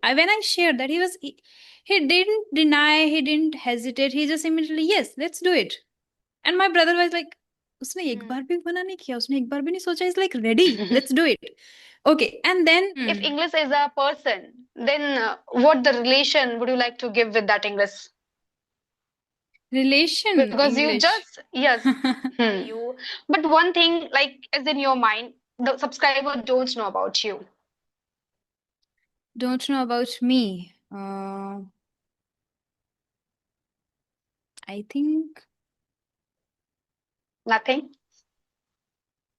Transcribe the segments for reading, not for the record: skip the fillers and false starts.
when I shared that, he didn't deny, he didn't hesitate. He just immediately, yes, let's do it. And my brother was like, उसने एक Hmm. बार भी मना नहीं किया, उसने एक बार भी नहीं सोचा. He's like, ready, let's do it. Okay, and then If English is a person, then what the relation would you like to give with that English? relation Because you English. just, yes, you. But one thing, like, is in your mind, the subscriber don't know about you. Don't know about me. I think Nothing.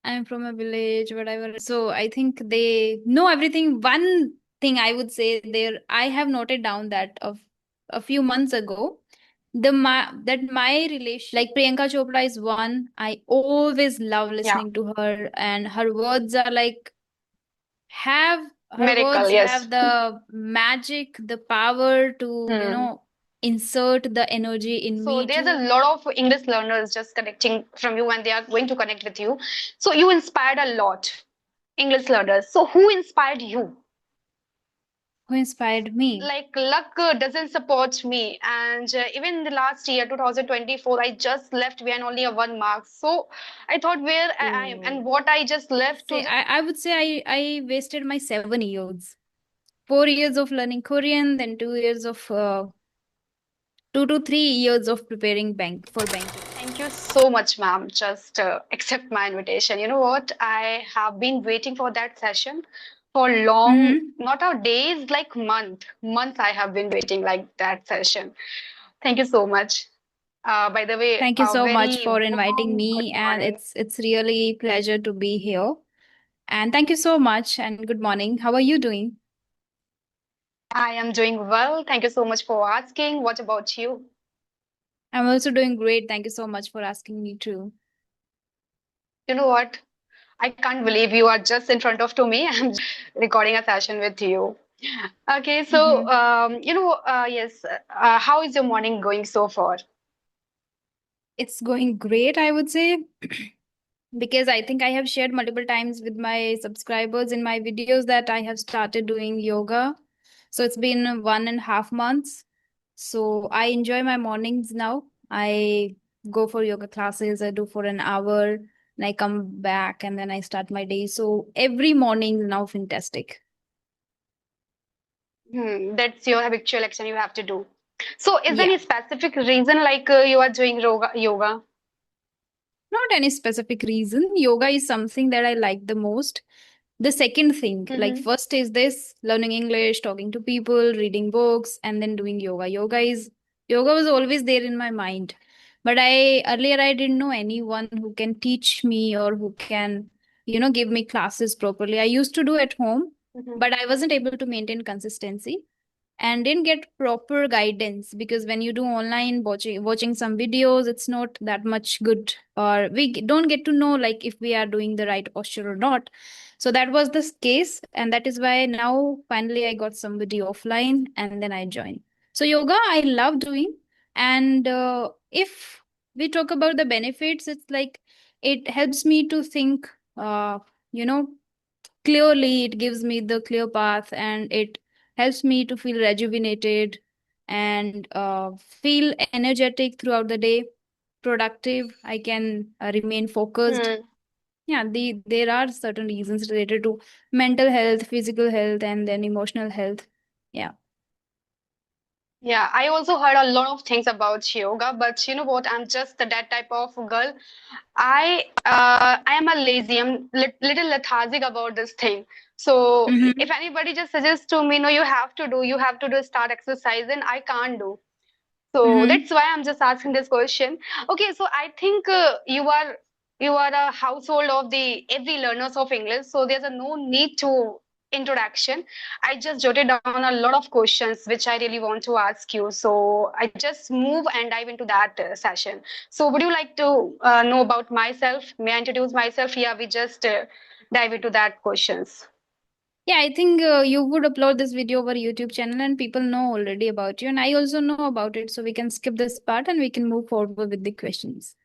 I'm from a village, whatever. So I think they know everything. One thing I would say there, I have noted down that of a few months ago, that my relation, like Priyanka Chopra is one. I always love Yeah. listening to her, and her words are like have her Miracle, words yes. have the magic, the power to Hmm. insert the energy in So me there's a too. lot of English learners just connecting from you and they are going to connect with you. So you inspired a lot English learners. So who inspired you? Who inspired me? Like luck doesn't support me, and even in the last year 2024 I just left behind only a 1 mark. So I thought where I am and Oh. what I just left to Say, I would say I wasted my 7 years. 4 years of learning Korean, then 2 years of 2 to 3 years of preparing bank for banking. thank you so much, ma'am. Just accept my invitation. You know what? I have been waiting for that session for long, Mm-hmm. not a days, like months. I have been waiting like that session. Thank you so much. By the way, Thank you a so much very for inviting warm good me, and morning. it's really pleasure to be here. And thank you so much, and good morning. How are you doing? I am doing well. Thank you so much for asking. What about you? I'm also doing great. Thank you so much for asking me too. You know what? I can't believe you are just in front of to me. I'm recording a session with you. Okay, so Mm-hmm. yes. How is your morning going so far? It's going great, I would say. Because I think I have shared multiple times with my subscribers in my videos that I have started doing yoga. So it's been 1.5 months. So I enjoy my mornings now. I go for yoga classes, I do for an hour, and I come back and then I start my day. So every morning is now fantastic. That's your habitual action you have to do. So, is there Yeah. any specific reason like you are doing yoga? Not any specific reason. Yoga is something that I like the most. The second thing, like Mm-hmm. first is this learning English, talking to people, reading books, and then doing yoga. Yoga was always there in my mind. But I didn't know anyone who can teach me or who can, give me classes properly. I used to do at home, Mm-hmm. but I wasn't able to maintain consistency and didn't get proper guidance because when you do online watching some videos, it's not that much good, or we don't get to know like if we are doing the right posture or not. So that was the case, and that is why now finally I got somebody offline and then I joined. So yoga I love doing, and if we talk about the benefits, it's like it helps me to think, you know clearly. It gives me the clear path, and it helps me to feel rejuvenated and feel energetic throughout the day, productive. I can remain focused. Hmm. Yeah, there are certain reasons related to mental health, physical health, and then emotional health. Yeah. Yeah, I also heard a lot of things about yoga, but you know what? I'm just that type of girl. I am a lazy. I'm little lethargic about this thing. So if Mm-hmm. anybody just suggests to me, no, you have to do start exercising, I can't do. So Mm-hmm. that's why I'm just asking this question. Okay, so I think you are a household of the every learners of English. So there's a no need to introduction. I just jotted down a lot of questions which I really want to ask you. So I just move and dive into that session. So would you like to know about myself? May I introduce myself? Yeah, we just dive into that questions. Yeah, I think you would upload this video over YouTube channel and people know already about you, and I also know about it, so we can skip this part and we can move forward with the questions.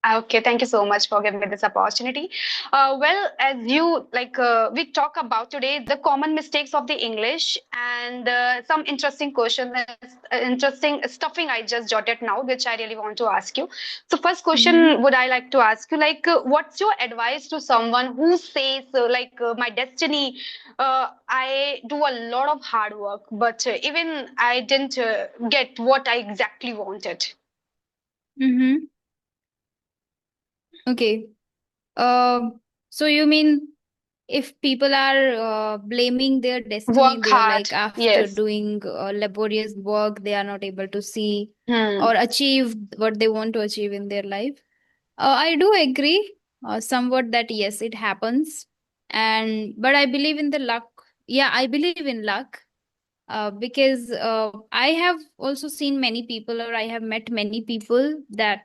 Okay, thank you so much for giving me this opportunity. Well, as you we talk about today the common mistakes of the English and some interesting questions, interesting stuffing I just jotted now, which I really want to ask you. So, first Mm-hmm. question would I like to ask you, what's your advice to someone who says, my destiny, I do a lot of hard work, but even I didn't get what I exactly wanted. Mm-hmm. Okay. Uh, so you mean if people are blaming their destiny, Work they are hard, like after yes. doing laborious work, they are not able to see or Hmm. achieve what they want to achieve in their life. I do agree somewhat that yes, it happens. And but I believe in the luck. Yeah, I believe in luck because I have also seen many people, or I have met many people that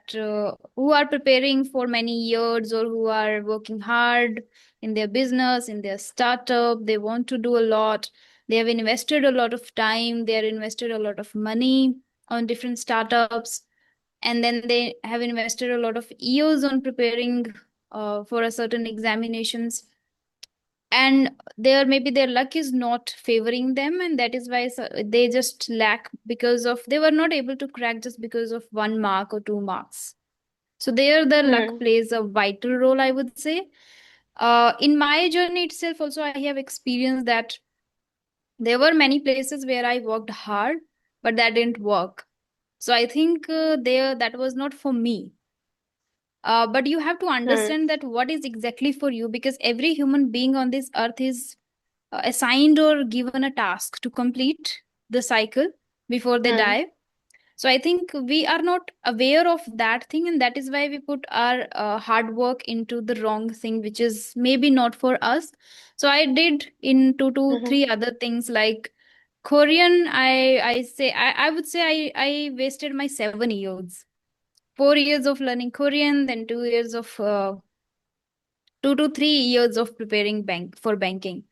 who are preparing for many years or who are working hard in their business, in their startup. They want to do a lot. They have invested a lot of time. They have invested a lot of money on different startups, and then they have invested a lot of years on preparing for a certain examinations, and their maybe their luck is not favoring them, and that is why they just lack because of they were not able to crack just because of 1 mark or 2 marks. So there the luck Hmm. plays a vital role, I would say. In my journey itself also I have experienced that there were many places where I worked hard but that didn't work. So I think there that was not for me. But you have to Hmm. understand that what is exactly for you, because every human being on this earth is assigned or given a task to complete the cycle before they Hmm. die. So I think we are not aware of that thing, and that is why we put our hard work into the wrong thing, which is maybe not for us. So I did in two to Hmm. three other things like Korean. I would say I wasted my 7 years, 4 years of learning Korean, then 2 years of 2 to 3 years of preparing banking.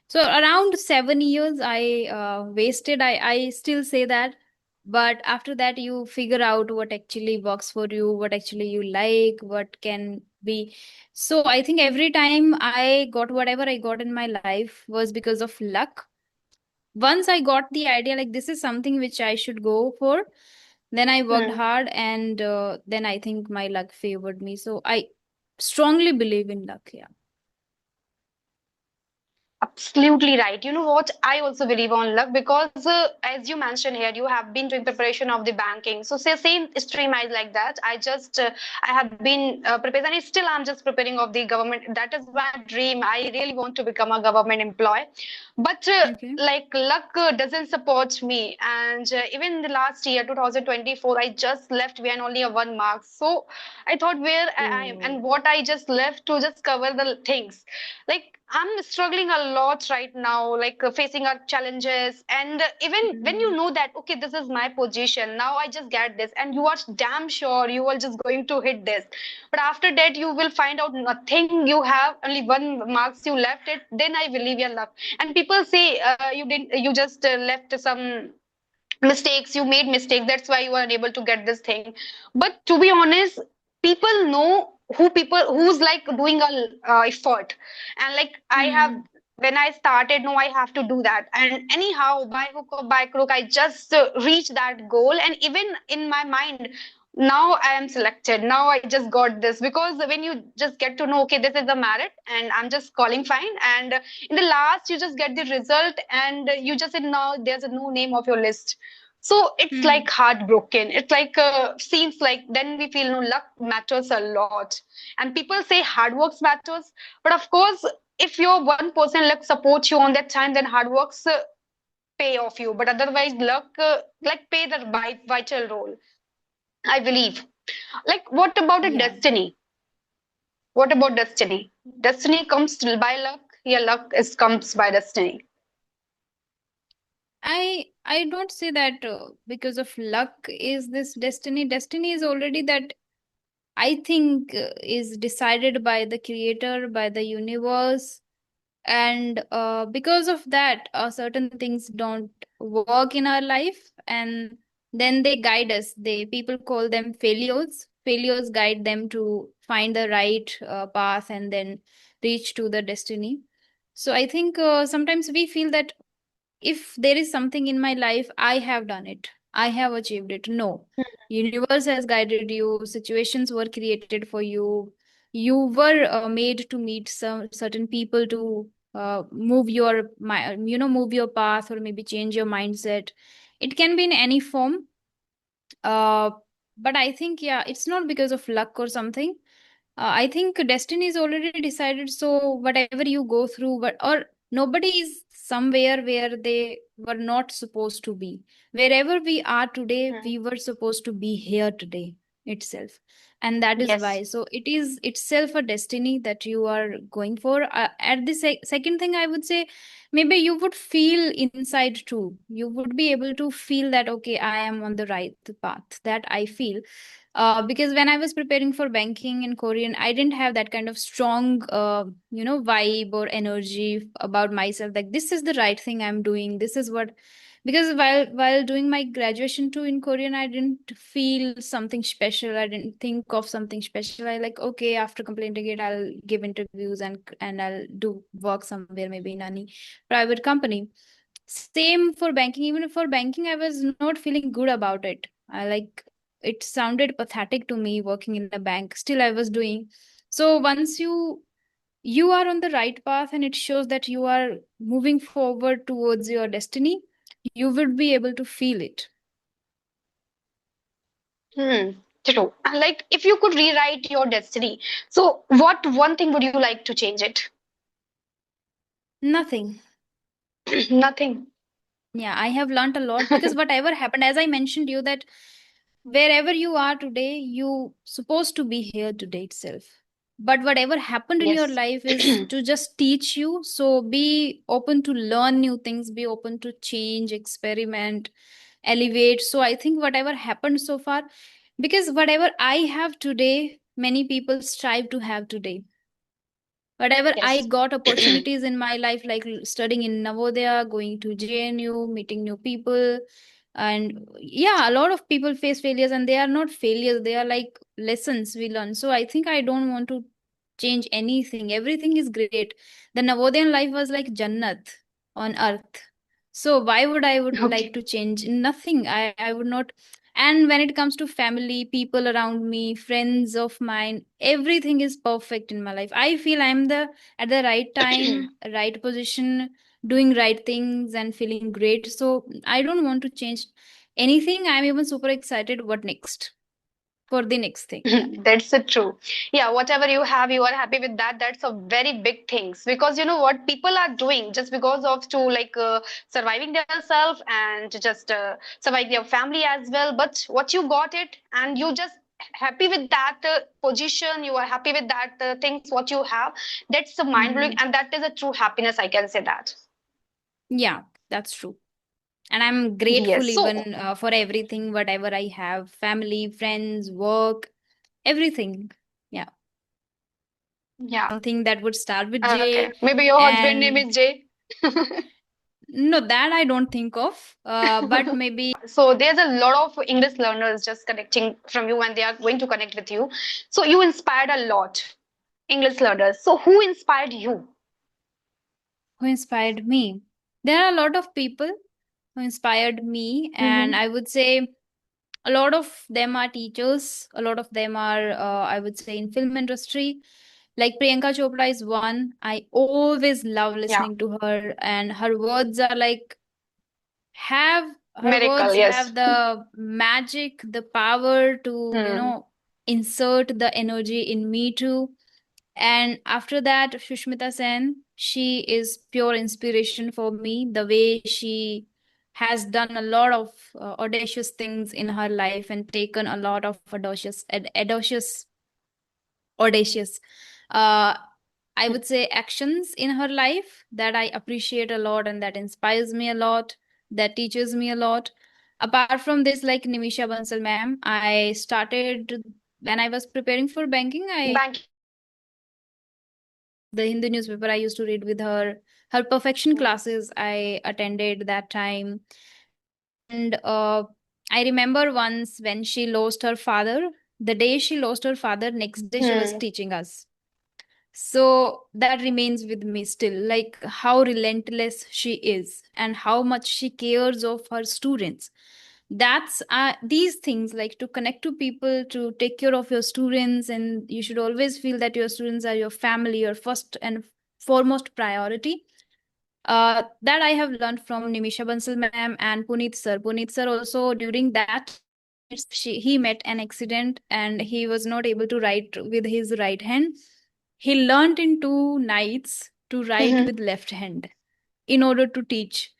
So around 7 years I wasted. I still say that, but after that you figure out what actually works for you, what actually you like, what can be. So I think every time I got whatever I got in my life was because of luck. Once I got the idea like this is something which I should go for, then I worked Hmm. hard, and then I think my luck favored me. So I strongly believe in luck. Yeah. Absolutely right. You know what? I also believe on luck because, as you mentioned here, you have been doing preparation of the banking. So, say same stream I like that. I have been preparing, and still I'm just preparing of the government. That is my dream. I really want to become a government employee, but Okay. like luck doesn't support me. And even in the last year, 2024, I just left behind only a 1 mark. So I thought where I am Oh. and what I just left to just cover the things. Like I'm struggling a lot right now, facing our challenges. And even when you Mhm. know that, okay, this is my position, now I just get this, and you are damn sure you are just going to hit this. But after that, you will find out nothing. You have only 1 marks, you left it. Then I believe your luck. And people say you didn't, you just left some mistakes, you made mistakes, that's why you are unable to get this thing. But to be honest, people know who people who's like doing a effort. And like I have, Hmm. when I started, no, I have to do that, and anyhow by hook or by crook I just reached that goal. And even in my mind, now I am selected, now I just got this. Because when you just get to know, okay, this is a merit and I'm just calling fine, and in the last you just get the result, and you just said now there's a no name of your list. So it's like Hmm. heartbroken. It's like seems like then we feel no, luck matters a lot. And people say hard works matters, but of course, if your 1% luck supports you on that time, then hard works pay off you. But otherwise, luck like play the vital role, I believe. Like what about a Yeah. destiny? What about destiny? Destiny comes by luck. Yeah, luck is comes by destiny. I don't say that because of luck is this destiny. Destiny is already that I think is decided by the creator, by the universe, and because of that, certain things don't work in our life, and then they guide us. They people call them failures. failures guide them to find the right path and then reach to the destiny. So I think sometimes we feel that if there is something in my life, I have done it, I have achieved it. No, universe has guided you, situations were created for you, you were made to meet some certain people to move your move your path or maybe change your mindset. It can be in any form. uh, but I think, yeah, it's not because of luck or something. I think destiny is already decided. So whatever you go through, but or nobody is somewhere where they were not supposed to be. Wherever we are today, Hmm. we were supposed to be here today itself, and that is Yes. why. So it is itself a destiny that you are going for. At the second thing, I would say, maybe you would feel inside too. You would be able to feel that okay, I am on the right path. That I feel, because when I was preparing for banking in Korean, I didn't have that kind of strong, vibe or energy about myself. Like this is the right thing I'm doing. This is what, because while doing my graduation too in Korean, I didn't feel something special. I didn't think of something special. I like okay, after completing it, I'll give interviews and I'll do work somewhere, maybe in any private company. Same for banking. Even for banking, I was not feeling good about it. I like it sounded pathetic to me working in a bank. Still, I was doing. So once you are on the right path and it shows that you are moving forward towards your destiny, you would be able to feel it. Hmm. True. And like, if you could rewrite your destiny, so what one thing would you like to change it? Nothing. Nothing. Yeah, I have learned a lot because whatever happened, as I mentioned you, that wherever you are today, you supposed to be here today itself. But whatever happened in your Yes. life is to just teach you. So be open to learn new things, be open to change, experiment, elevate. So I think whatever happened so far, because whatever I have today, many people strive to have today. Whatever I Yes. got opportunities in my life, like studying in Navodaya, going to JNU, meeting new people. And yeah, a lot of people face failures, and they are not failures, they are like lessons we learn. So I think I don't want to change anything. Everything is great. The Navodayan life was like Jannat on earth. So why would like Okay. to change? Nothing. I would not. And when it comes to family, people around me, friends of mine, everything is perfect in my life. I feel I'm the at the right time, right position, doing right things and feeling great. So I don't want to change anything. I'm even super excited what next for the next thing. Yeah. That's the true. Yeah, whatever you have, you are happy with that. That's a very big things because you know what people are doing just because of to like surviving themselves and to just survive their family as well. But what you got it, and you just happy with that position. You are happy with that things what you have. That's the mind blowing, Hmm. and that is a true happiness. I can say that. Yeah, that's true. And I'm grateful Yes. even So for everything, whatever I have, family, friends, work, everything. Yeah. yeah. Something that would start with Okay. J. Maybe your husband name And is Jay. no, that I don't think of. But maybe So there's a lot of English learners just connecting from you and they are going to connect with you. So you inspired a lot, English learners. So who inspired you? who inspired me? There are a lot of people who inspired me, and Mm-hmm. I would say a lot of them are teachers. A lot of them are, I would say, in film industry. Like Priyanka Chopra is one. I always love Yeah, listening to her, and her words are like have her miracle, words yes. have the magic, the power to Hmm. insert the energy in me too. And after that, Shushmita Sen, she is pure inspiration for me. The way she has done a lot of audacious things in her life and taken a lot of audacious, uh, I would say, actions in her life that I appreciate a lot and that inspires me a lot, that teaches me a lot. Apart from this, like Nimisha Bansal ma'am, I started when I was preparing for banking. I Banking. the Hindu newspaper I used to read with her. Her perfection Hmm. classes I attended that time. And I remember once when she lost her father. The day she lost her father, next day she was Hmm. teaching us. So that remains with me still, like how relentless she is and how much she cares of her students. That's these things, like to connect to people, to take care of your students, and you should always feel that your students are your family, your first and foremost priority. That I have learned from Nimisha Bansal ma'am and Puneet sir. Puneet sir also, during that he met an accident and he was not able to write with his right hand. He learned in 2 nights to write Mm-hmm. with left hand in order to teach.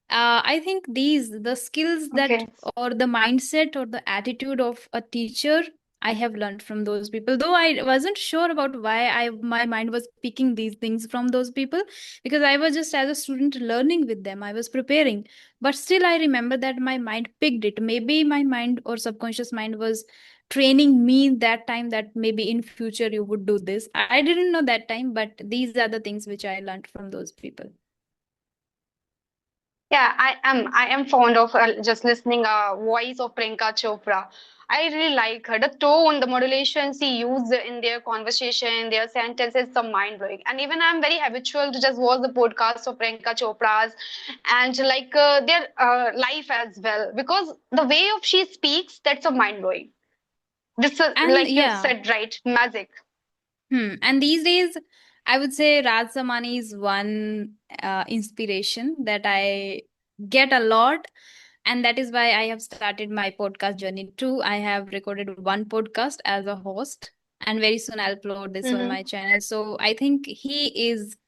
I think these the skills that, Okay. or the mindset or the attitude of a teacher, I have learned from those people. Though I wasn't sure about why my mind was picking these things from those people, because I was just as a student learning with them. I was preparing, but still I remember that my mind picked it. Maybe my mind or subconscious mind was training me that time that maybe in future you would do this. I didn't know that time, but these are the things which I learned from those people. Yeah, I am fond of just listening voice of Priyanka Chopra. I really like her. The tone, the modulation she used in their conversation, their sentences, are mind blowing. And even I'm very habitual to just watch the podcast of Priyanka Chopra's and like their life as well, because the way of she speaks, that's a mind blowing. This is And like you yeah. said, right? Magic. And these days, I would say Raj Samani is one inspiration that I get a lot. And that is why I have started my podcast journey too. I have recorded one podcast as a host, and very soon I'll upload this on my Hmm. channel. So I think he is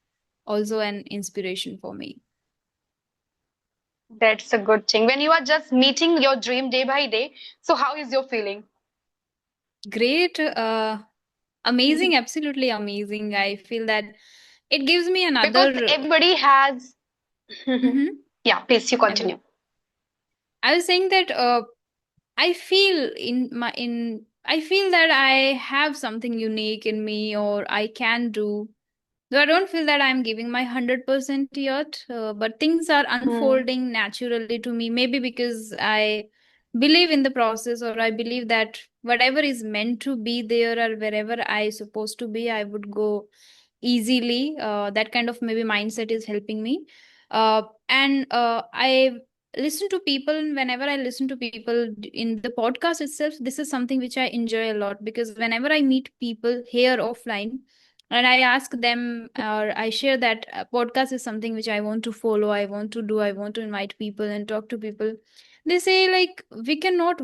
also an inspiration for me. That's a good thing. When you are just meeting your dream day by day, so how is your feeling? Great, amazing, absolutely amazing. I feel that it gives me Because another. everybody has. Mhm. Yeah, please you continue. I was saying that I feel that I have something unique in me, or I can do. Though I don't feel that I'm giving my 100% yet, but things are Hmm. unfolding naturally to me. Maybe because I believe in the process, or I believe that whatever is meant to be there, or wherever I supposed to be, I would go easily. That kind of maybe mindset is helping me. And I listen to people, and whenever I listen to people in the podcast itself, this is something which I enjoy a lot, because whenever I meet people here offline and I ask them, or I share that podcast is something which I want to follow, I want to do, I want to invite people and talk to people, they say like we cannot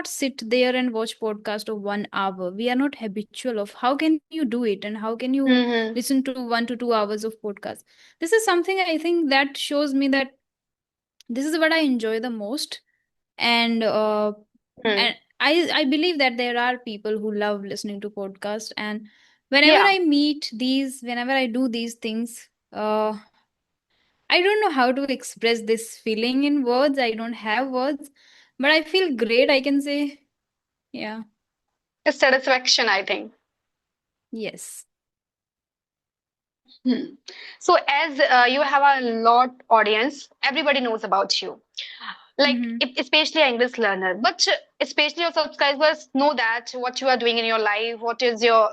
sit there and watch podcast of 1 hour. We are not habitual of how can you do it, and how can you Hmm. listen to 1 to 2 hours of podcast. This is something I think that shows me that this is what I enjoy the most. And Hmm. and I believe that there are people who love listening to podcast, and whenever Yeah, I meet these, whenever I do these things, I don't know how to express this feeling in words. I don't have words, but I feel great, I can say. Yeah. it's satisfaction, I think. Yes. Hmm. So as you have a lot audience, everybody knows about you. Like Mm-hmm. especially English learner, but especially your subscribers know that what you are doing in your life, what is your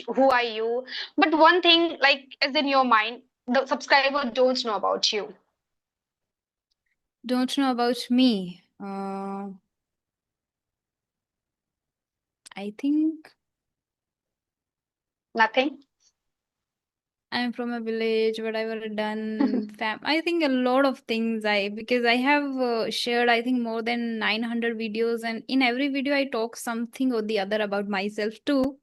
who are you. But one thing like is in your mind, the subscriber don't know about you. Don't know about me. I think Nothing. I'm from a village, what I've done, I think a lot of things. Because I have shared, I think, more than 900 videos, and in every video I talk something or the other about myself too.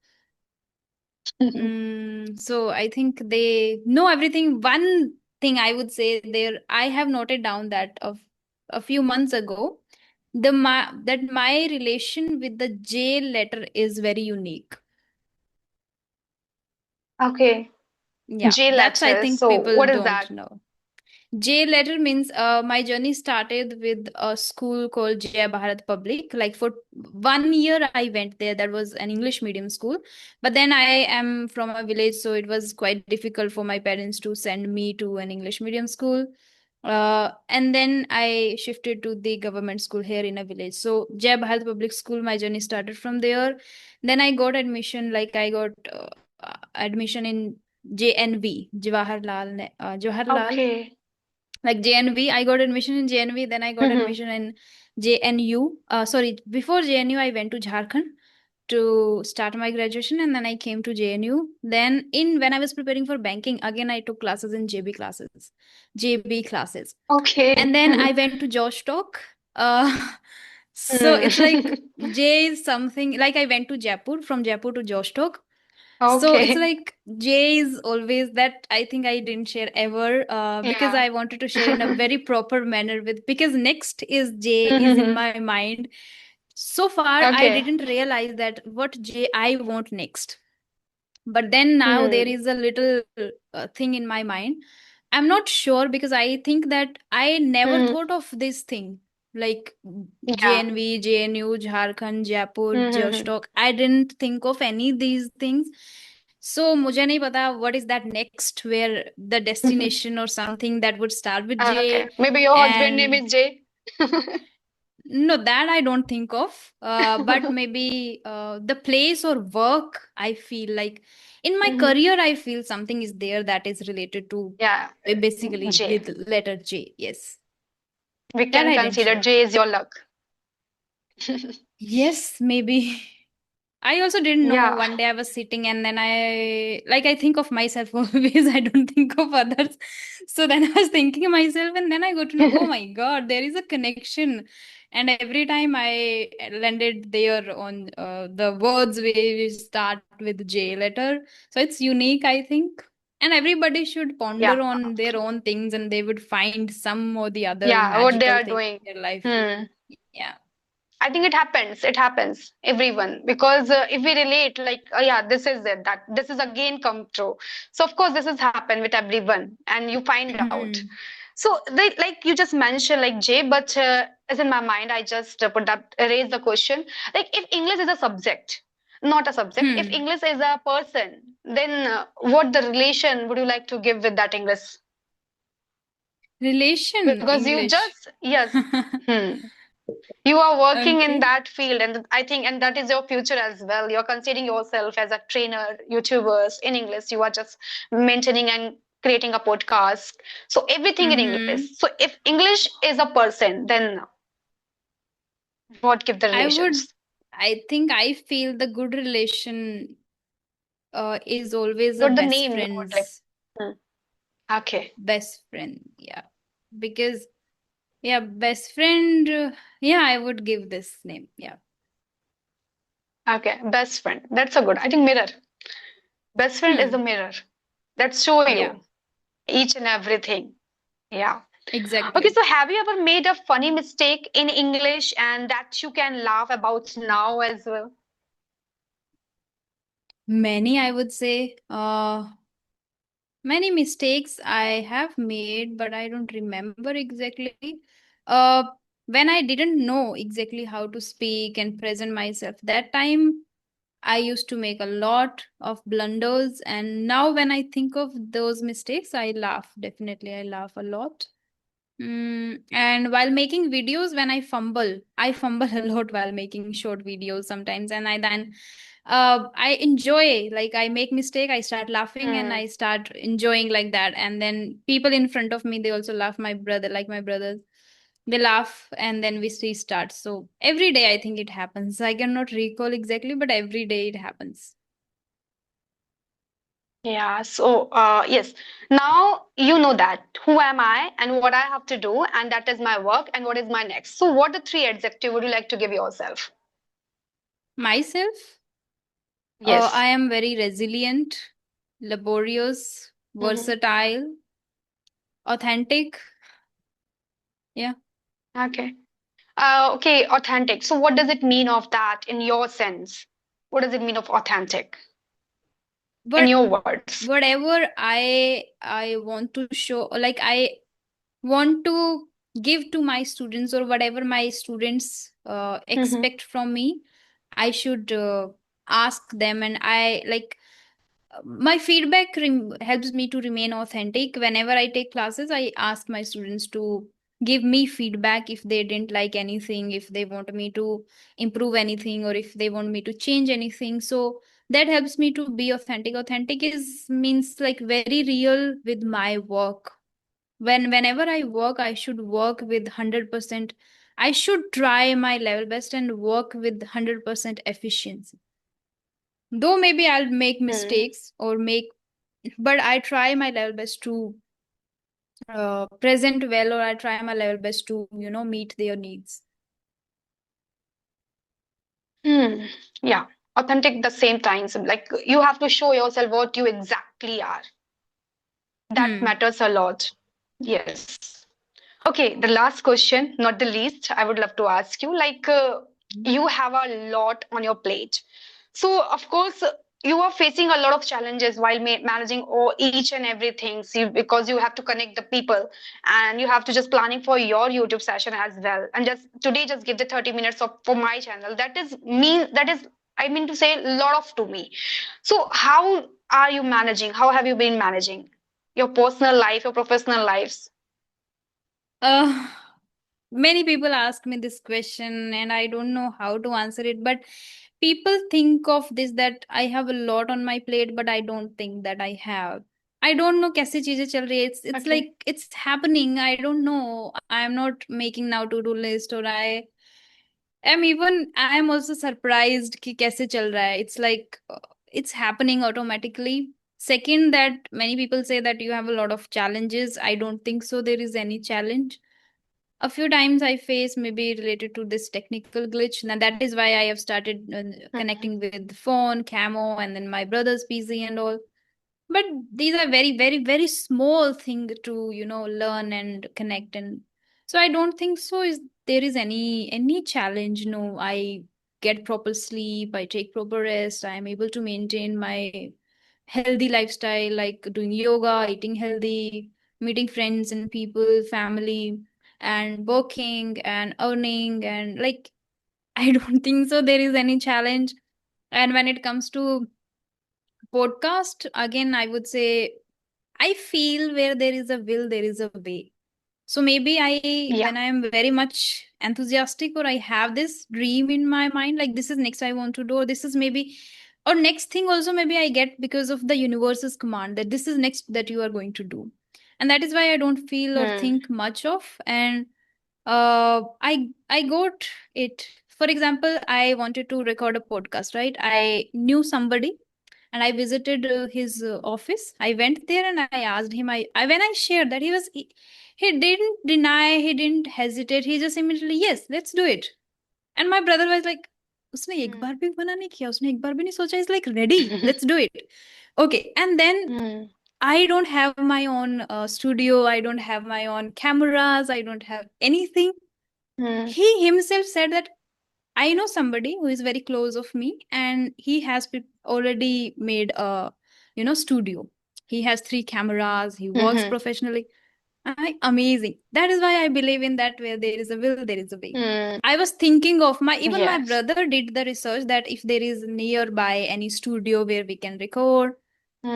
So I think they know everything. One thing I would say there, I have noted down that of a few months ago, that my relation with the J letter is very unique. Okay. Yeah, J that's I letters. think So people what is don't that? know. J letter means my journey started with a school called Jaya Bharat Public. Like for 1 year, I went there. That was an English medium school. But then I am from a village, so it was quite difficult for my parents to send me to an English medium school. And then I shifted to the government school here in a village. So Jai Bharat Public School, my journey started from there. Then I got admission, like I got admission in JNV, Jawaharlal, Okay. like JNV. I got admission in JNV. Then I got Mm-hmm. admission in JNU. Sorry, before JNU, I went to Jharkhand to start my graduation, and then I came to JNU. Then in when I was preparing for banking, again I took classes in JB classes. And Okay. then I went to Josh Talk. So it's like Mm. J is something like I went to Jaipur, from Jaipur to Josh Talk. So it's Okay. like J is always that I think I didn't share ever, because Yeah. I wanted to share in a very proper manner with, because next is J is in Mm-hmm. my mind. So far, I Okay. didn't realize that what J I want next. But then now there Hmm. is a little thing in my mind. I'm not sure because I think that I never Hmm. thought of this thing like Yeah. JNV, JNU, Jharkhand, Jaipur, Mm-hmm. Joshtok. I didn't think of any of these things. So मुझे नहीं पता what is that next where the destination or something that would start with Okay. J. Maybe your husband name And is Jay. no, that I don't think of. But maybe the place or work, I feel like in my Hmm. career, I feel something is there that is related to Yeah. basically J. with letter J. Yes, We that can I didn't consider share. J is your luck. Yes, maybe. I also didn't know. Yeah. One day I was sitting and then I think of myself always. I don't think of others. So then I was thinking of myself and then I got to know, oh my God, there is a connection. And every time I landed there on the words we start with J letter. So it's unique, I think. And everybody should Yeah. ponder on their own things and they would find some or the other Yeah. What they magical are thing doing. in their life. Hmm. Yeah. I think it happens. It happens. Everyone. Because if we relate, like, yeah, this is it. That this is again come true. So of course, this has happened with everyone, and you find out. So, they, like you just mentioned, like Jay, but as in my mind, I just put up raise the question, like if English is a subject, not a subject. If Hmm. English is a person, then what the relation would you like to give with that English? Relation Because you English. just yes. Hmm. You are working in Okay. that field, and I think, and that is your future as well. You're considering yourself as a trainer, YouTubers in English. You are just maintaining and creating a podcast. So everything in Mm-hmm. English. So if English is a person, then what give the I would, relations? I think I feel the good relation is always a Not the best name you would like. friend's Hmm. Okay. best friend. Yeah. Because, yeah, best friend, yeah, I would give this name. Yeah. Okay. Best friend. That's a good. I think mirror. Best friend is a Hmm. mirror that show Yeah, you each and everything. Yeah. Okay, exactly. so have you ever made a funny mistake in English and that you can laugh about now as well? Many, I would say. Many mistakes I have made, but I don't remember exactly. Uh, when I didn't know exactly how to speak and present myself, that time I used to make a lot of blunders. And now when I think of those mistakes, I laugh. Definitely, I laugh a lot. And while making videos, when I fumble a lot while making short videos sometimes. And I then I enjoy, like I make mistake, I start laughing and Hmm. I start enjoying like that. And then people in front of me, they also laugh. My brother, like my brothers, they laugh and then we restart. So every day I think it happens. I cannot recall exactly, but every day it happens. Yeah, so yes, now you know that who am I and what I have to do, and that is my work and what is my next. So, what the three adjective would you like to give yourself? Myself, Yes. I am very resilient, laborious, Hmm. versatile, authentic. Yeah. Okay. Okay, authentic. So, what does it mean of that in your sense? What does it mean of authentic in But your words? whatever I want to show, like I want to give to my students, or whatever my students Hmm. expect from me, I should ask them. And I like My feedback helps me to remain authentic. Whenever I take classes, I ask my students to give me feedback if they didn't like anything, if they want me to improve anything, or if they want me to change anything. So that helps me to be authentic. Authentic is means like very real with my work. Whenever I work, I should work with 100%. I should try my level best and work with 100% efficiency. Though maybe I'll make Hmm. mistakes or make, but I try my level best to present well, or I try my level best to, meet their needs. Hmm. Yeah. Authentic the same times. Like you have to show yourself what you exactly are. That Hmm. matters a lot. Yes. Okay, the last question, not the least, I would love to ask you you have a lot on your plate. So, of course, you are facing a lot of challenges while managing each and everything. See, because you have to connect the people and you have to just planning for your YouTube session as well. And just today, just give the 30 minutes of for my channel. That is, I mean to say, a lot of to me. So, how are you managing? How have you been managing your personal life, your professional lives? Uh, Many people ask me this question, and I don't know how to answer it. But people think of this that I have a lot on my plate, but I don't think that I have. I don't know कैसे चीजें चल रही है. It's Okay. like it's happening. I don't know. I'm not making now to-do list, or I'm also surprised कि कैसे चल रहा है. It's like it's happening automatically. Second, that many people say that you have a lot of challenges. I don't think so. There is any challenge. A few times I face maybe related to this technical glitch. Now that is why I have started Mhm. connecting with phone, camo, and then my brother's PC and all. But these are very, very, very small thing to learn and connect. And so I don't think so. Is there is any challenge? No, I get proper sleep. I take proper rest. I am able to maintain my healthy lifestyle, like doing yoga, eating healthy, meeting friends and people, family, and working and earning, and like I don't think so there is any challenge. And when it comes to podcast, again, I would say I feel where there is a will, there is a way. So maybe Yeah. when I am very much enthusiastic, or I have this dream in my mind, like this is next I want to do, or this is maybe, or next thing also maybe I get because of the universe's command that this is next that you are going to do. And that is why I don't feel or Hmm. think much of. And I got it. For example, I wanted to record a podcast, right? I knew somebody and I visited his office. I went there and I asked him. I when I shared that he didn't deny, he didn't hesitate. He just immediately, yes, let's do it. And my brother was like, उसने एक Hmm. बार भी मना नहीं किया, उसने एक बार भी नहीं सोचा. He's like, ready, let's do it. Okay, and then Hmm. I don't have my own studio. I don't have my own cameras. I don't have anything. Hmm. He himself said that I know somebody who is very close of me, and he has already made a studio. He has three cameras. He works Hmm. professionally. Amazing. That is why I believe in that where there is a will, there is a way. Hmm. I was thinking of even my Yes. brother did the research that if there is nearby any studio where we can record,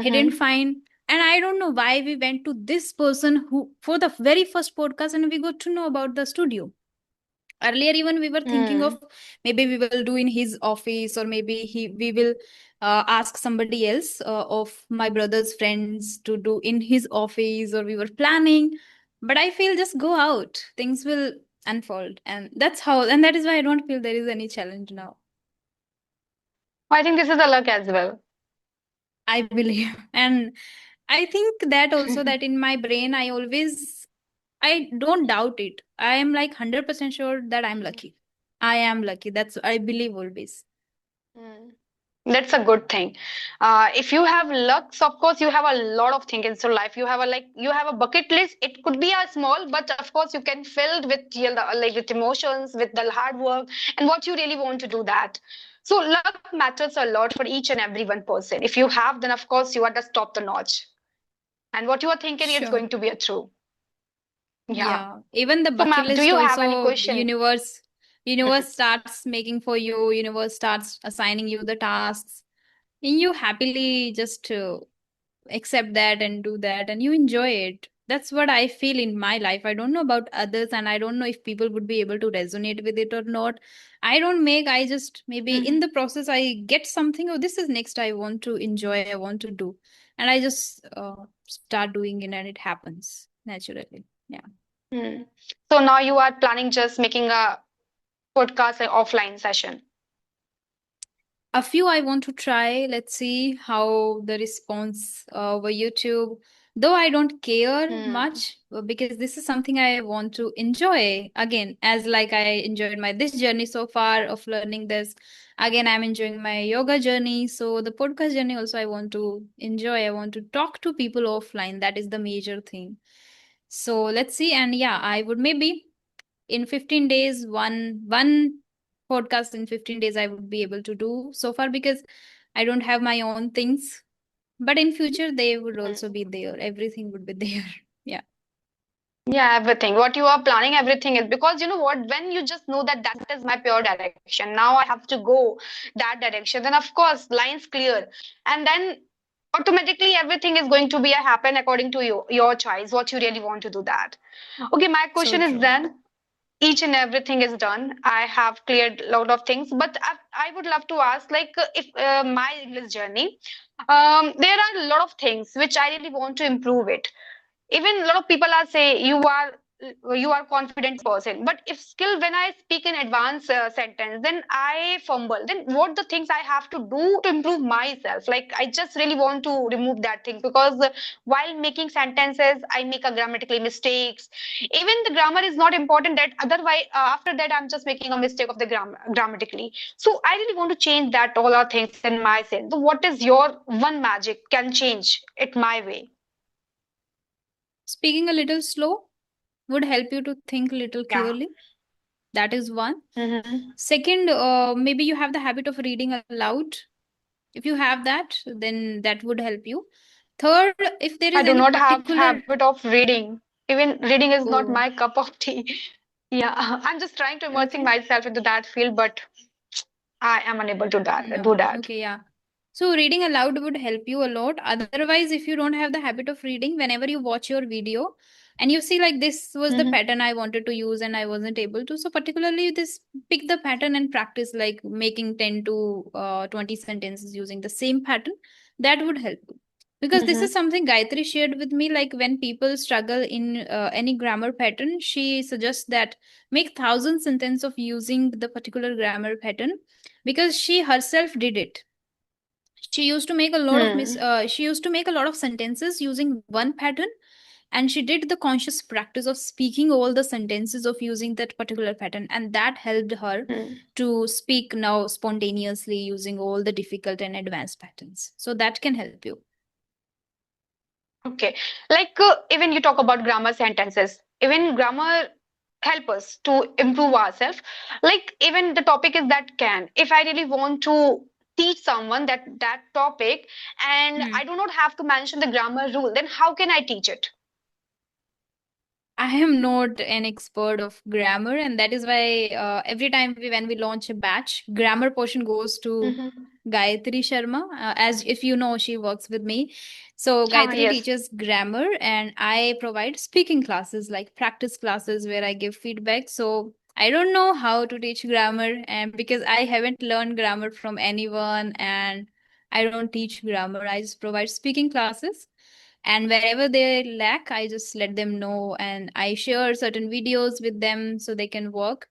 he didn't Hmm. find. And I don't know why we went to this person who for the very first podcast and we got to know about the studio. Earlier even we were thinking of Hmm. maybe we will do in his office, or maybe we will ask somebody else of my brother's friends to do in his office, or we were planning. But I feel just go out, things will unfold, and that's how, and that is why I don't feel there is any challenge now. I think this is a luck as well. I believe. And I think that also that in my brain I don't doubt it. I am like 100% sure that I'm lucky. I am lucky. That's I believe always. Hmm. That's a good thing. If you have lucks, of course, you have a lot of things in your life. You have a bucket list. It could be a small, but of course, you can fill with with emotions, with the hard work, and what you really want to do that. So luck matters a lot for each and every one person. If you have, then of course you are just top the notch. And what you are thinking is Sure. going to be a true. Yeah. Yeah. Even the So, bucket ma'am, do list you have any also, question? universe starts making for you, universe starts assigning you the tasks. And you happily just accept that and do that and you enjoy it. That's what I feel in my life. I don't know about others and I don't know if people would be able to resonate with it or not. I don't make, I just maybe in Mhm. the process I get something, oh, this is next I want to enjoy, I want to do. And I just start doing it and it happens naturally. Yeah. Hmm. So now you are planning just making a podcast offline session. A few I want to try. Let's see how the response over YouTube. Though I don't care Hmm. much because this is something I want to enjoy again, as like I enjoyed my this journey so far of learning this. Again, I'm enjoying my yoga journey. So the podcast journey also I want to enjoy. I want to talk to people offline. That is the major thing. So let's see. And yeah, I would maybe in 15 days one podcast in 15 days I would be able to do so far because I don't have my own things, but in future they would also Hmm. be there, everything would be there. Yeah. Yeah, everything. What you are planning, everything is because you know what, when you just know that that is my pure direction, now I have to go that direction, then of course lines clear. And then automatically everything is going to be a happen according to your choice, what you really want to do that. Okay, my So question is true. then each and everything is done. I have cleared a lot of things, but I would love to ask, like, if my English journey, there are a lot of things which I really want to improve it. Even a lot of people are say you are confident person, but if skill when I speak in advanced sentence, then I fumble. Then what the things I have to do to improve myself? Like I just really want to remove that thing because while making sentences I make a grammatically mistakes. Even the grammar is not important, that otherwise after that I'm just making a mistake of the grammatically. So I really want to change that all our things in myself. So what is your one magic can change it my way? Speaking a little slow would help you to think a little Yeah. clearly. That is one. Mm-hmm. Second, maybe you have the habit of reading aloud. If you have that, then that would help you. Third, if there I is do any not have particular, habit of reading. Even reading is not oh, my cup of tea. Yeah, I'm just trying to immersing okay. myself into that field, but I am unable to that do No, that. okay, yeah. So reading aloud would help you a lot. Otherwise, if you don't have the habit of reading, whenever you watch your video and you see like this was the Mm-hmm. pattern I wanted to use and I wasn't able to. So particularly this pick the pattern and practice like making 10 to 20 sentences using the same pattern. That would help you. Because this is Mm-hmm. something Gayatri shared with me. Like when people struggle in any grammar pattern, she suggests that make thousand sentence of using the particular grammar pattern because she herself did it. She used to make a lot of Hmm. she used to make a lot of sentences using one pattern, and she did the conscious practice of speaking all the sentences of using that particular pattern, and that helped her Hmm. to speak now spontaneously using all the difficult and advanced patterns. So that can help you. Okay. Like even you talk about grammar sentences, even grammar help us to improve ourselves. Like even the topic is that can. If I really want to teach someone that topic and Hmm. I do not have to mention the grammar rule, then how can I teach it? I am not an expert of grammar, and that is why every time when we launch a batch, grammar portion goes to Mm-hmm. Gayatri Sharma. As if you know, she works with me. So Ah, Gayatri yes. teaches grammar, and I provide speaking classes, like practice classes where I give feedback. So I don't know how to teach grammar, and because I haven't learned grammar from anyone, and I don't teach grammar, I just provide speaking classes, and wherever they lack I just let them know and I share certain videos with them so they can work.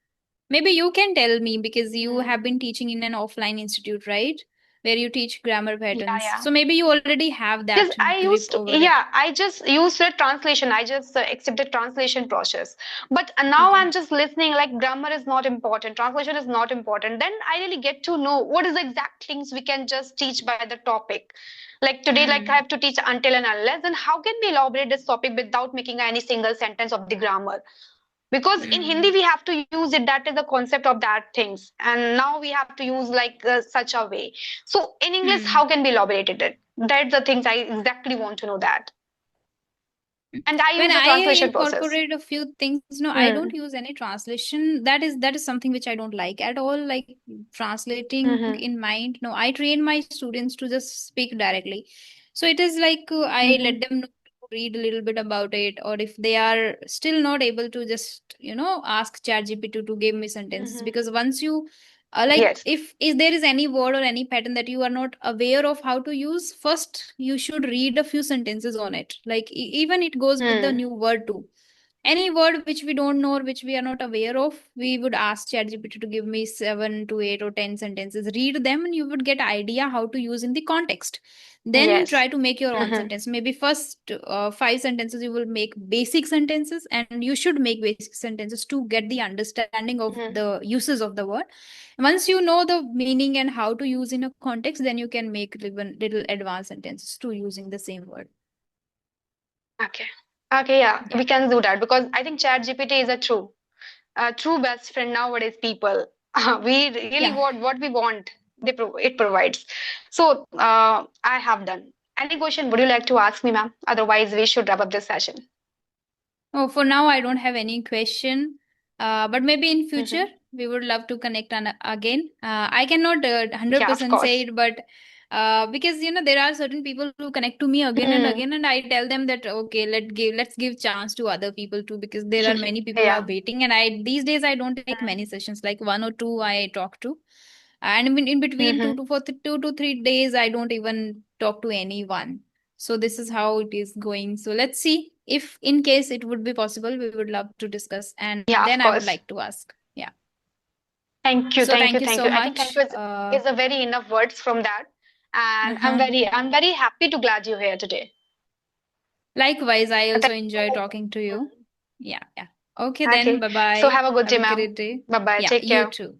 Maybe you can tell me because you have Mm. been teaching in an offline institute, right, where you teach grammar Yeah, patterns, yeah. so maybe you already have Because that I grip used to, over it. yeah, I just used the translation. I just accepted translation process. But now Okay. I'm just listening like grammar is not important, translation is not important. Then I really get to know what is the exact things we can just teach by the topic. Like today, like I Hmm. have to teach until and unless, then how can we elaborate this topic without making any single sentence of the grammar? Because in Hindi Hmm. we have to use it, that is the concept of that things, and now we have to use like such a way. So in English Hmm. how can we elaborate it? That's the things I exactly want to know that. And I When use the I translation process. incorporate a few things, no, I don't Hmm. use any translation. That is something which I don't like at all. Like translating Hmm. in mind. No, I train my students to just speak directly. So it is like I Hmm. let them know to read a little bit about it, or if they are still not able to, just ask ChatGPT to give me sentences. Hmm. Because once you like, Yes. if there is any word or any pattern that you are not aware of how to use, first you should read a few sentences on it. Like even it goes with the Hmm. new word too. Any word which we don't know or which we are not aware of, we would ask ChatGPT to give me 7 to 8 or 10 sentences. Read them, and you would get idea how to use in the context. Then Yes. try to make your own Hmm. sentence. Maybe first 5 sentences you will make basic sentences, and you should make basic sentences to get the understanding of Hmm. the uses of the word. Once you know the meaning and how to use in a context, then you can make even little advanced sentences to using the same word. Okay. Okay, yeah, Yeah. we can do that because I think ChatGPT is a true best friend nowadays. People, we really Yeah. what we want. It provides. So, I have done. Any question would you like to ask me, ma'am? Otherwise, we should wrap up this session. Oh, for now, I don't have any question. But maybe in future, Hmm. we would love to connect on again. I cannot Yeah, of 100% say course. it, but because there are certain people who connect to me Hmm. again, and I tell them that okay, let's give chance to other people too, because there are many people who are Yeah. waiting, and I these days I don't take many sessions, like one or two I talk to, and in between Hmm. 2 to 3 days I don't even talk to anyone. So this is how it is going. So let's see, if in case it would be possible, we would love to discuss, and Yeah, of then I would course. like to ask. Yeah. Thank you, So thank you, thank you thank so you. I think thank you much. is a very enough words from that, and Uh-huh. I'm very happy to glad you here today. Likewise, I also Thank enjoy you. talking to you. Yeah, yeah. Okay, then Okay, bye so bye. have a good Have day, a ma'am. great day. Bye bye. Yeah, Take you care. too.